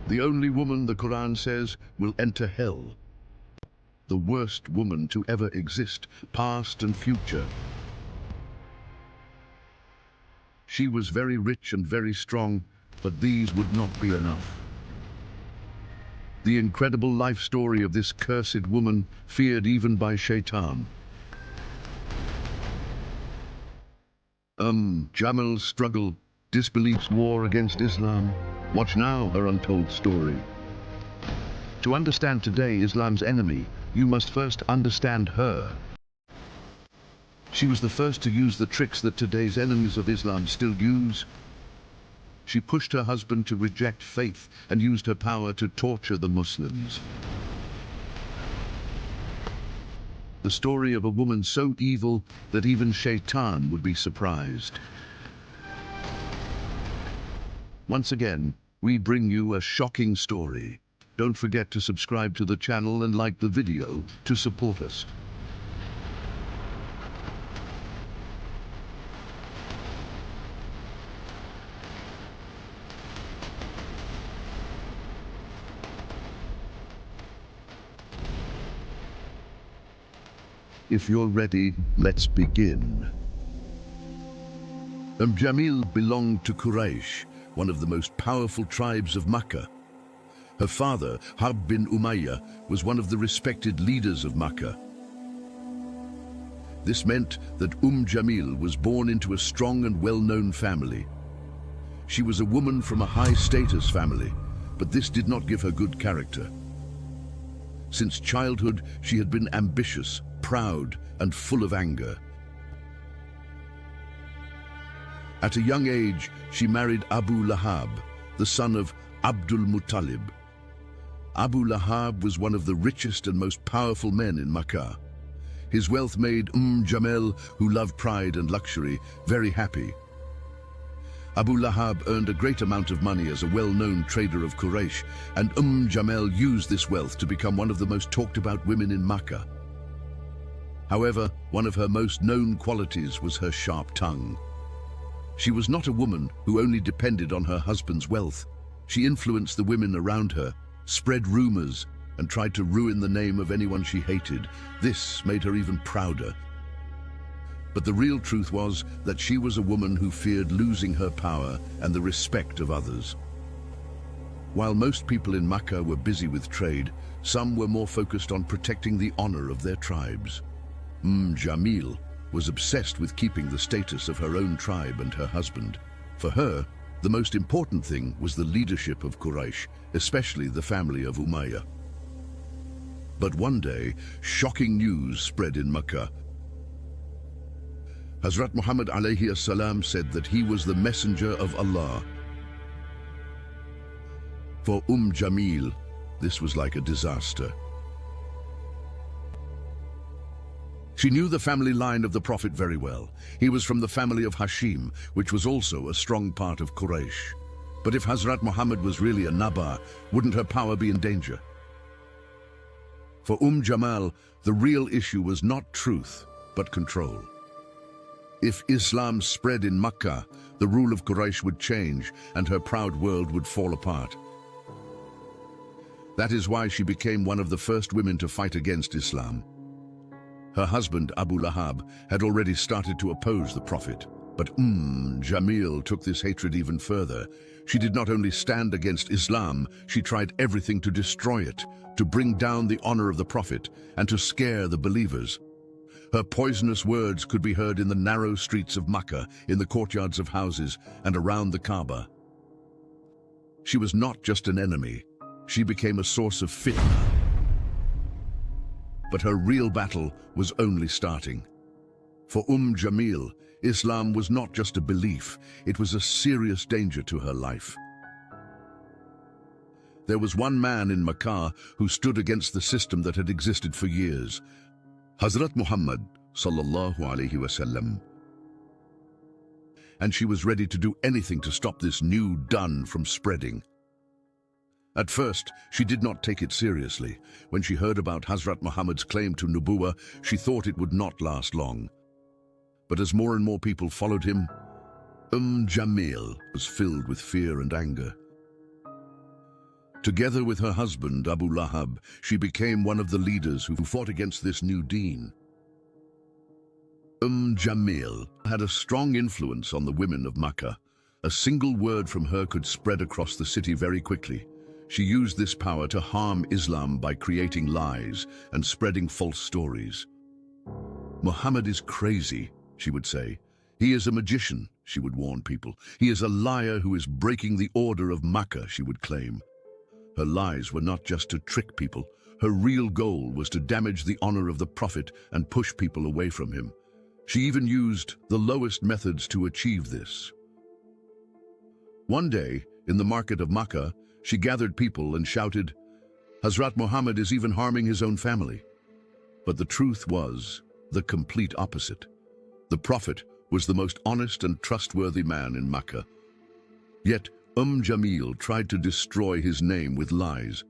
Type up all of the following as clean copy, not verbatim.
The only woman, the Quran says, will enter hell. The worst woman to ever exist, past and future. She was very rich and very strong, but these would not be enough. The incredible life story of this cursed woman, feared even by Shaitan. Jamil's struggle, disbelief's war against Islam. Watch now her untold story. To understand today Islam's enemy, you must first understand her. She was the first to use the tricks that today's enemies of Islam still use. She pushed her husband to reject faith and used her power to torture the Muslims. The story of a woman so evil that even Shaitan would be surprised. Once again, we bring you a shocking story. Don't forget to subscribe to the channel and like the video to support us. If you're ready, let's begin. Jamil belonged to Quraysh, one of the most powerful tribes of Makkah. Her father, Lahab bin Umayyah, was one of the respected leaders of Makkah. This meant that Jamil was born into a strong and well-known family. She was a woman from a high-status family, but this did not give her good character. Since childhood, she had been ambitious, proud, and full of anger. At a young age, she married Abu Lahab, the son of Abdul Muttalib. Abu Lahab was one of the richest and most powerful men in Makkah. His wealth made Jamil, who loved pride and luxury, very happy. Abu Lahab earned a great amount of money as a well-known trader of Quraysh, and Jamil used this wealth to become one of the most talked-about women in Makkah. However, one of her most known qualities was her sharp tongue. She was not a woman who only depended on her husband's wealth. She influenced the women around her, spread rumors, and tried to ruin the name of anyone she hated. This made her even prouder. But the real truth was that she was a woman who feared losing her power and the respect of others. While most people in Makkah were busy with trade, some were more focused on protecting the honor of their tribes. Jamil was obsessed with keeping the status of her own tribe and her husband. For her, the most important thing was the leadership of Quraysh, especially the family of Umayyah. But one day, shocking news spread in Makkah. Hazrat Muhammad alayhi salam said that he was the messenger of Allah. For Jamil, this was like a disaster. She knew the family line of the Prophet very well. He was from the family of Hashim, which was also a strong part of Quraysh. But if Hazrat Muhammad was really a Nabi, wouldn't her power be in danger? For Jamil, the real issue was not truth, but control. If Islam spread in Makkah, the rule of Quraysh would change and her proud world would fall apart. That is why she became one of the first women to fight against Islam. Her husband, Abu Lahab, had already started to oppose the Prophet. But Jamil took this hatred even further. She did not only stand against Islam, she tried everything to destroy it, to bring down the honor of the Prophet, and to scare the believers. Her poisonous words could be heard in the narrow streets of Makkah, in the courtyards of houses, and around the Kaaba. She was not just an enemy. She became a source of fitna. But her real battle was only starting. For Jamil, Islam was not just a belief, it was a serious danger to her life. There was one man in Makkah who stood against the system that had existed for years. Hazrat Muhammad sallallahu alaihi wasallam. And she was ready to do anything to stop this new dun from spreading. At first, she did not take it seriously. When she heard about Hazrat Muhammad's claim to Nubuwah, she thought it would not last long. But as more and more people followed him, Jamil was filled with fear and anger. Together with her husband, Abu Lahab, she became one of the leaders who fought against this new deen. Jamil had a strong influence on the women of Makkah. A single word from her could spread across the city very quickly. She used this power to harm Islam by creating lies and spreading false stories. "Muhammad is crazy," she would say. "He is a magician," she would warn people. "He is a liar who is breaking the order of Makkah," she would claim. Her lies were not just to trick people. Her real goal was to damage the honor of the Prophet and push people away from him. She even used the lowest methods to achieve this. One day, in the market of Makkah, she gathered people and shouted, "Hazrat Muhammad is even harming his own family." But the truth was the complete opposite. The Prophet was the most honest and trustworthy man in Makkah. Yet Jamil tried to destroy his name with lies.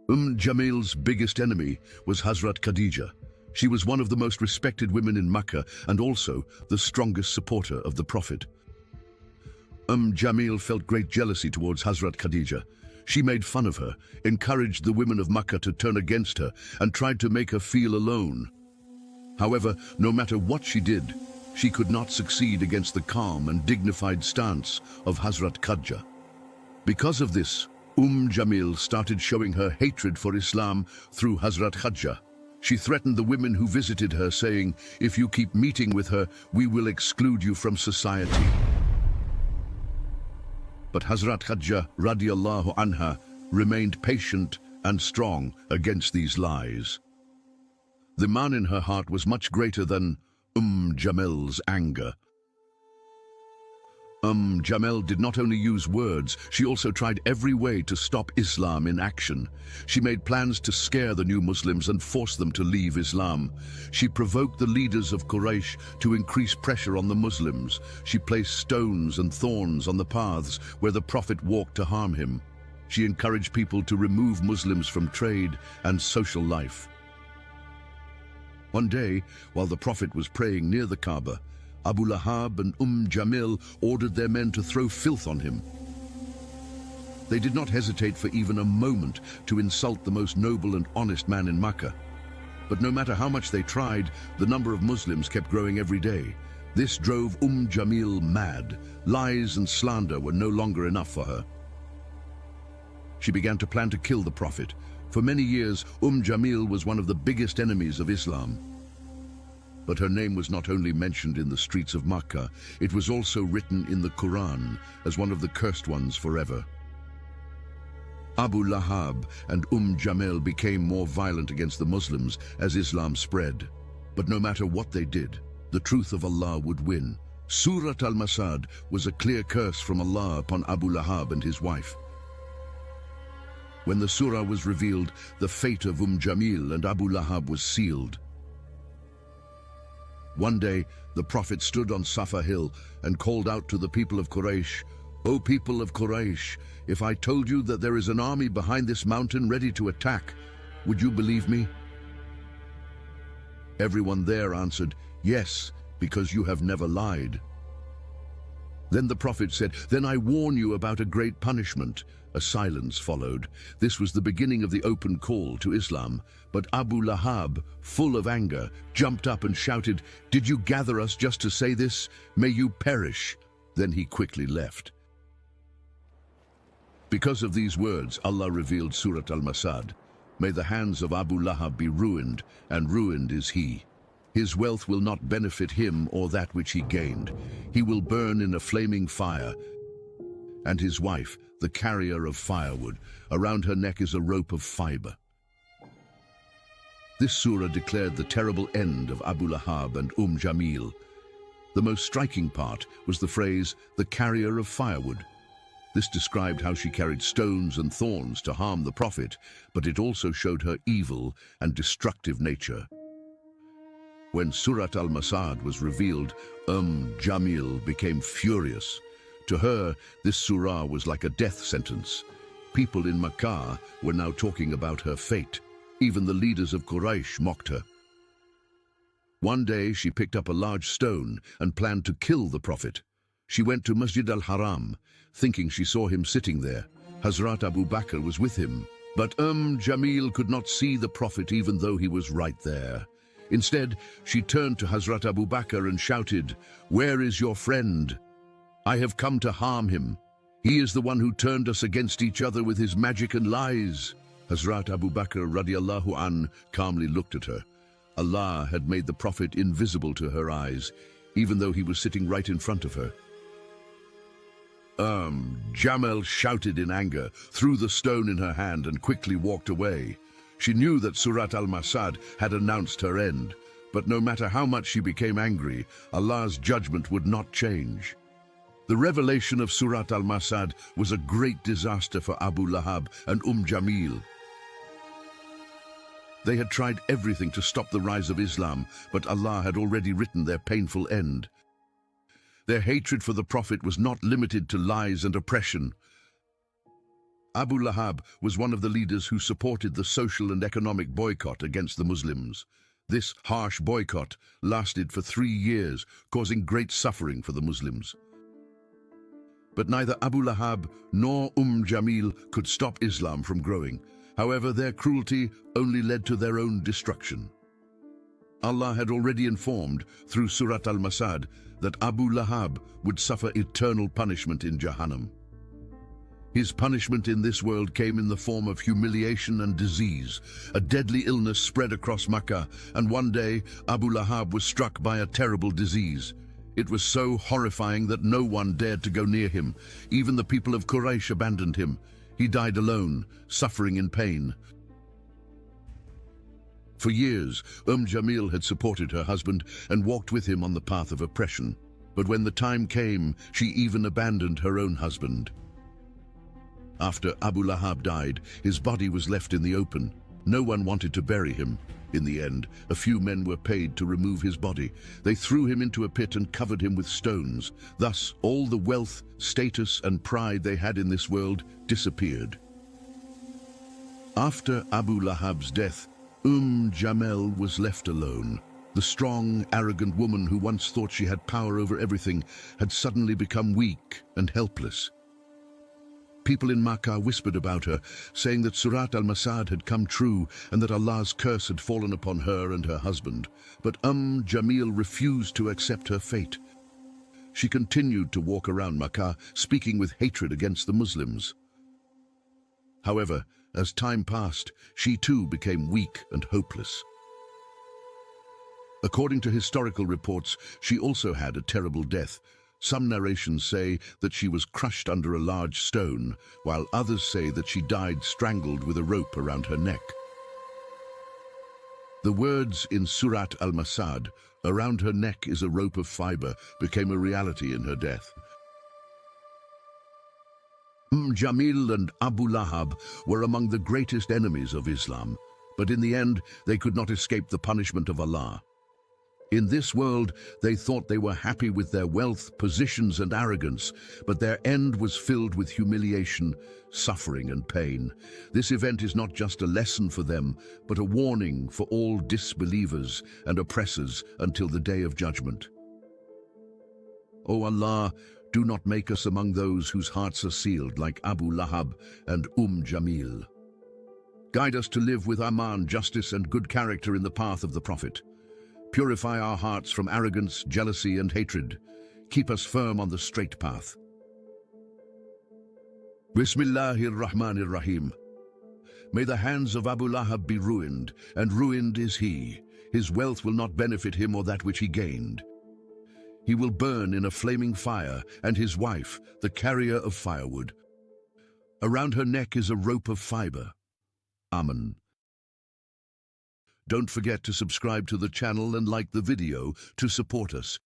Jamil's biggest enemy was Hazrat Khadija. She was one of the most respected women in Makkah and also the strongest supporter of the Prophet. Jamil felt great jealousy towards Hazrat Khadija. She made fun of her, encouraged the women of Makkah to turn against her, and tried to make her feel alone. However, no matter what she did, she could not succeed against the calm and dignified stance of Hazrat Khadija. Because of this, Jamil started showing her hatred for Islam through Hazrat Khadija. She threatened the women who visited her, saying, "If you keep meeting with her, we will exclude you from society." But Hazrat Khadija radiallahu anha remained patient and strong against these lies. The man in her heart was much greater than Jamil's anger. Jamil did not only use words, she also tried every way to stop Islam in action. She made plans to scare the new Muslims and force them to leave Islam. She provoked the leaders of Quraysh to increase pressure on the Muslims. She placed stones and thorns on the paths where the Prophet walked to harm him. She encouraged people to remove Muslims from trade and social life. One day, while the Prophet was praying near the Kaaba, Abu Lahab and Jamil ordered their men to throw filth on him. They did not hesitate for even a moment to insult the most noble and honest man in Makkah. But no matter how much they tried, the number of Muslims kept growing every day. This drove Jamil mad. Lies and slander were no longer enough for her. She began to plan to kill the Prophet. For many years, Jamil was one of the biggest enemies of Islam. But her name was not only mentioned in the streets of Makkah, it was also written in the Quran as one of the cursed ones forever. Abu Lahab and Jamil became more violent against the Muslims as Islam spread. But no matter what they did, the truth of Allah would win. Surat al-Masad was a clear curse from Allah upon Abu Lahab and his wife. When the surah was revealed, the fate of Jamil and Abu Lahab was sealed. One day, the Prophet stood on Safa hill and called out to the people of Quraysh, "O people of Quraysh, if I told you that there is an army behind this mountain ready to attack, would you believe me?" Everyone there answered, "Yes, because you have never lied." Then the Prophet said, "Then I warn you about a great punishment." A silence followed. This was the beginning of the open call to Islam. But Abu Lahab, full of anger, jumped up and shouted, "Did you gather us just to say this? May you perish." Then he quickly left. Because of these words, Allah revealed Surat al-Masad. "May the hands of Abu Lahab be ruined, and ruined is he. His wealth will not benefit him or that which he gained. He will burn in a flaming fire. And his wife, the carrier of firewood, around her neck is a rope of fiber." This surah declared the terrible end of Abu Lahab and Jamil. The most striking part was the phrase, "the carrier of firewood." This described how she carried stones and thorns to harm the Prophet, but it also showed her evil and destructive nature. When Surat al-Masad was revealed, Jamil became furious. To her, this surah was like a death sentence. People in Makkah were now talking about her fate. Even the leaders of Quraysh mocked her. One day she picked up a large stone and planned to kill the Prophet. She went to Masjid al-Haram, thinking she saw him sitting there. Hazrat Abu Bakr was with him, but Jamil could not see the Prophet even though he was right there. Instead, she turned to Hazrat Abu Bakr and shouted, "Where is your friend? I have come to harm him. He is the one who turned us against each other with his magic and lies." Hazrat Abu Bakr radiallahu an calmly looked at her. Allah had made the Prophet invisible to her eyes, even though he was sitting right in front of her. Jamil shouted in anger, threw the stone in her hand and quickly walked away. She knew that Surat al-Masad had announced her end, but no matter how much she became angry, Allah's judgment would not change. The revelation of Surat al-Masad was a great disaster for Abu Lahab and Jamil. They had tried everything to stop the rise of Islam, but Allah had already written their painful end. Their hatred for the Prophet was not limited to lies and oppression. Abu Lahab was one of the leaders who supported the social and economic boycott against the Muslims. This harsh boycott lasted for 3 years, causing great suffering for the Muslims. But neither Abu Lahab nor Jamil could stop Islam from growing. However, their cruelty only led to their own destruction. Allah had already informed, through Surat al-Masad, that Abu Lahab would suffer eternal punishment in Jahannam. His punishment in this world came in the form of humiliation and disease. A deadly illness spread across Makkah, and one day Abu Lahab was struck by a terrible disease. It was so horrifying that no one dared to go near him. Even the people of Quraysh abandoned him. He died alone, suffering in pain. For years, Jamil had supported her husband and walked with him on the path of oppression. But when the time came, she even abandoned her own husband. After Abu Lahab died, his body was left in the open. No one wanted to bury him. In the end, a few men were paid to remove his body. They threw him into a pit and covered him with stones. Thus, all the wealth, status, and pride they had in this world disappeared. After Abu Lahab's death, Jamil was left alone. The strong, arrogant woman who once thought she had power over everything had suddenly become weak and helpless. People in Makkah whispered about her, saying that Surat al-Masad had come true and that Allah's curse had fallen upon her and her husband. But Jamil refused to accept her fate. She continued to walk around Makkah, speaking with hatred against the Muslims. However, as time passed, she too became weak and hopeless. According to historical reports, she also had a terrible death. Some narrations say that she was crushed under a large stone, while others say that she died strangled with a rope around her neck. The words in Surat al-Masad, "Around her neck is a rope of fiber," became a reality in her death. Jamil and Abu Lahab were among the greatest enemies of Islam, but in the end they could not escape the punishment of Allah. In this world, they thought they were happy with their wealth, positions, and arrogance, but their end was filled with humiliation, suffering, and pain. This event is not just a lesson for them, but a warning for all disbelievers and oppressors until the day of judgment. O Allah, do not make us among those whose hearts are sealed like Abu Lahab and Jamil. Guide us to live with Aman, justice, and good character in the path of the Prophet. Purify our hearts from arrogance, jealousy, and hatred. Keep us firm on the straight path. Bismillahir-Rahmanir-Rahim. May the hands of Abu Lahab be ruined, and ruined is he. His wealth will not benefit him or that which he gained. He will burn in a flaming fire, and his wife, the carrier of firewood. Around her neck is a rope of fiber. Amen. Don't forget to subscribe to the channel and like the video to support us.